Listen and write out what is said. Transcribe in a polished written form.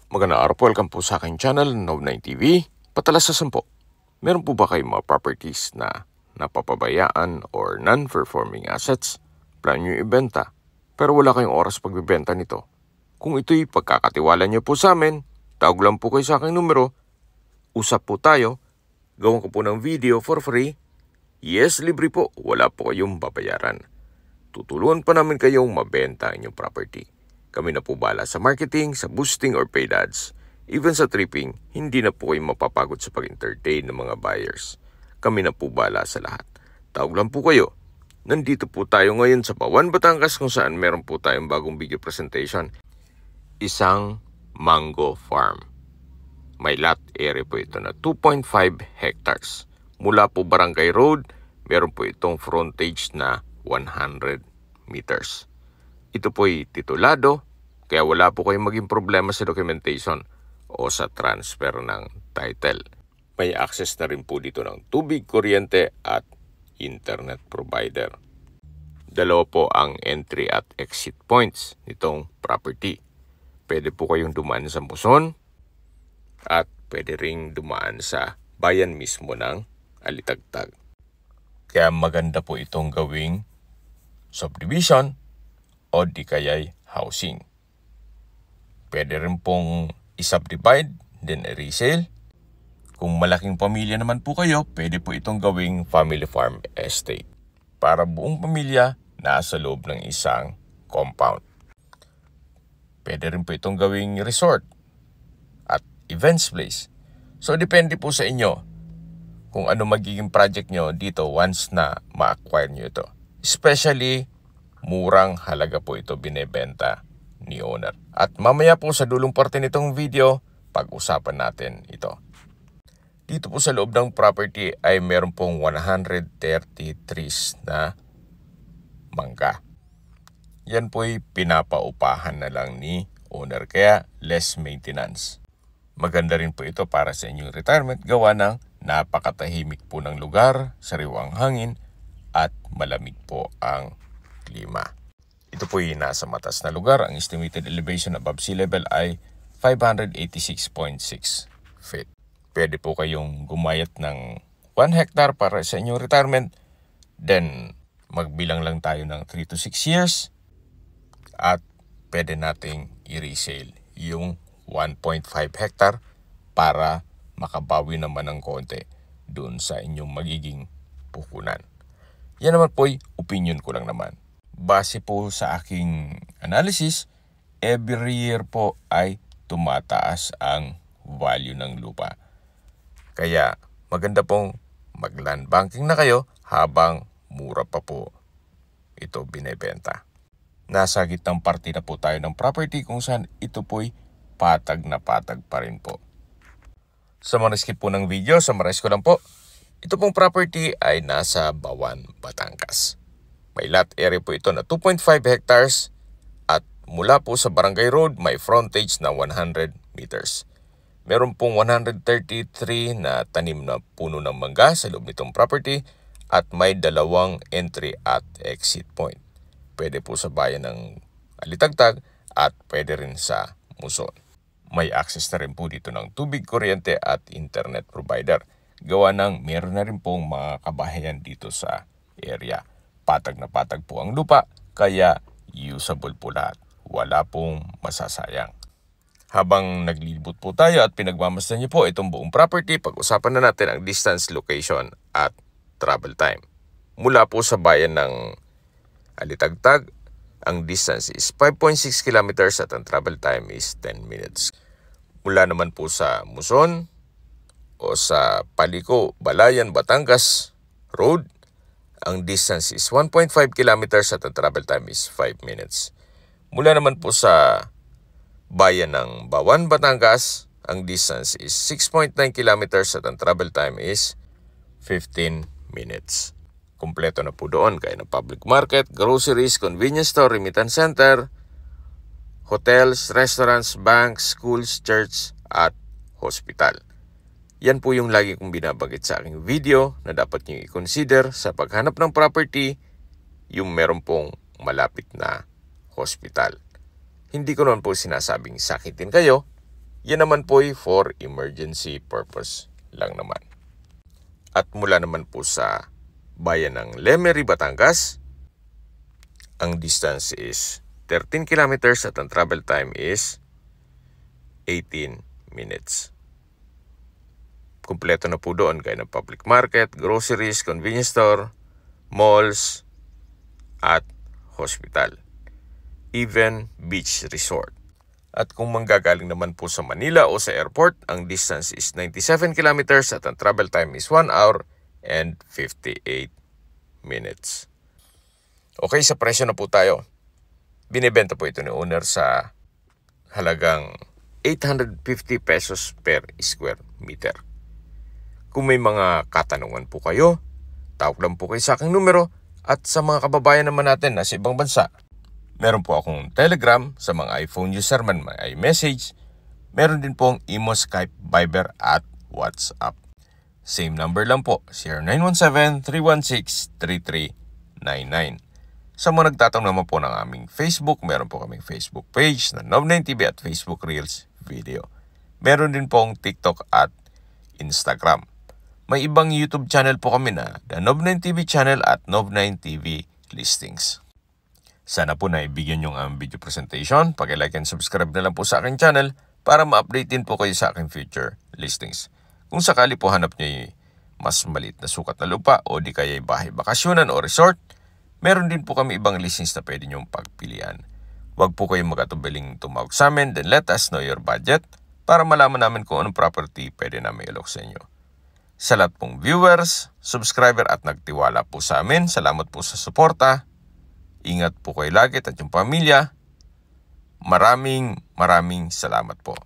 Magandang araw po, welcome po sa aking channel, Nov9 TV. Patalas sa 10. Meron po ba kayong mga properties na napapabayaan or non-performing assets? Plan nyo ibenta, pero wala kayong oras pagbibenta nito. Kung ito'y pagkakatiwala nyo po sa amin, tawag lang po kayo sa aking numero. Usap po tayo, gawin ko po ng video for free. Yes, libre po, wala po kayong babayaran. Tutulungan pa namin kayong mabenta ang inyong property. Kami na po bahala sa marketing, sa boosting or paid ads. Even sa tripping, hindi na po kayo mapapagod sa pag-entertain ng mga buyers. Kami na po bahala sa lahat. Tawag lang po kayo. Nandito po tayo ngayon sa Bawan, Batangas kung saan meron po tayong bagong video presentation. Isang mango farm. May lot area po ito na 2.5 hectares. Mula po Barangay Road, meron po itong frontage na 100 meters. Ito po'y titulado, kaya wala po kayong maging problema sa documentation o sa transfer ng title. May access na rin po dito ng tubig, kuryente at internet provider. Dalawa po ang entry at exit points nitong property. Pwede po kayong dumaan sa Muson at pwede ring dumaan sa bayan mismo ng Alitagtag. Kaya maganda po itong gawing subdivision o di kaya'y housing. Pwede rin pong i-subdivide, then i-resale. Kung malaking pamilya naman po kayo, pwede po itong gawing family farm estate. Para buong pamilya nasa loob ng isang compound. Pwede rin po itong gawing resort at events place. So depende po sa inyo kung ano magiging project nyo dito once na ma-acquire nyo ito. Especially, murang halaga po ito binebenta ni owner. At mamaya po sa dulong parte nitong video, pag-usapan natin ito. Dito po sa loob ng property ay meron pong 130 trees na mangga. Yan po'y pinapaupahan na lang ni owner, kaya less maintenance. Maganda rin po ito para sa inyong retirement, gawa ng napakatahimik po ng lugar, sariwang hangin at malamig po ang klima. Ito po yung nasa matas na lugar. Ang estimated elevation above sea level ay 586.6 feet. Pwede po kayong gumayat ng 1 hectare para sa inyong retirement. Then, magbilang lang tayo ng 3 to 6 years. At pwede nating i-resale yung 1.5 hectare para makabawi naman ng konti doon sa inyong magiging puhunan. Yan naman po'y opinion ko lang naman. Base po sa aking analysis, every year po ay tumataas ang value ng lupa. Kaya maganda pong mag-land banking na kayo habang mura pa po ito binebenta. Nasa gitnang parte na po tayo ng property kung saan ito po'y patag na patag pa rin po. Sa mga skip po ng video, summarize ko lang po. Ito pong property ay nasa Bawan, Batangas. May lot area po ito na 2.5 hectares at mula po sa Barangay Road may frontage na 100 meters. Meron pong 133 na tanim na puno ng mangga sa loob nitong property at may dalawang entry at exit point. Pwede po sa bayan ng Alitagtag at pwede rin sa Muson. May access na rin po dito ng tubig, kuryente at internet provider. Gawa ng meron na rin pong mga kabahayan dito sa area. Patag na patag po ang lupa, kaya usable po lahat. Wala pong masasayang. Habang naglilibot po tayo at pinagmamasdan niyo po itong buong property, pag-usapan na natin ang distance, location at travel time. Mula po sa bayan ng Alitagtag, ang distance is 5.6 kilometers at ang travel time is 10 minutes. Mula naman po sa Muson o sa Paliko, Balayan, Batangas Road, ang distance is 1.5 kilometers at ang travel time is 5 minutes. Mula naman po sa bayan ng Bawan, Batangas, ang distance is 6.9 kilometers at ang travel time is 15 minutes. Kompleto na po doon kaya ng public market, groceries, convenience store, remittance center, hotels, restaurants, banks, schools, church at hospital. Yan po yung lagi kong binabanggit sa aking video na dapat nyo i-consider sa paghanap ng property, yung meron pong malapit na hospital. Hindi ko naman po sinasabing sakitin kayo, Yan naman po ay for emergency purpose lang naman. At mula naman po sa bayan ng Lemery, Batangas, ang distance is 13 kilometers at ang travel time is 18 minutes. Kumpleto na po doon gaya ng public market, groceries, convenience store, malls, at hospital. Even beach resort. At kung manggagaling naman po sa Manila o sa airport, ang distance is 97 kilometers at ang travel time is 1 hour and 58 minutes. Okay, sa presyo na po tayo. Binibenta po ito ni owner sa halagang 850 pesos per square meter. Kung may mga katanungan po kayo, tawag lang po kayo sa aking numero. At sa mga kababayan naman natin na sa ibang bansa, meron po akong Telegram sa mga iPhone user man, may iMessage. Meron din pong Imo, Skype, Viber at WhatsApp. Same number lang po, 0917-316-3399. Sa mga nagtatanong naman po ng aming Facebook, meron po kaming Facebook page na Nov9TV at Facebook Reels Video. Meron din pong TikTok at Instagram. May ibang YouTube channel po kami na The Nov9TV Channel at Nov9TV Listings. Sana po naibigyan yung video presentation. Pag-like and subscribe na lang po sa aking channel para ma-update din po kayo sa aking future listings. Kung sakali po hanap nyo mas maliit na sukat na lupa o di kaya bahay bakasyonan o resort, meron din po kami ibang listings na pwede nyong pagpilian. Huwag po kayong mag-atubiling tumawag sa amin, then let us know your budget para malaman namin kung anong property pwede namin ilok sa inyo. Sa lahat pong viewers, subscriber at nagtiwala po sa amin, salamat po sa suporta. Ingat po kayo lagi at yung pamilya. Maraming salamat po.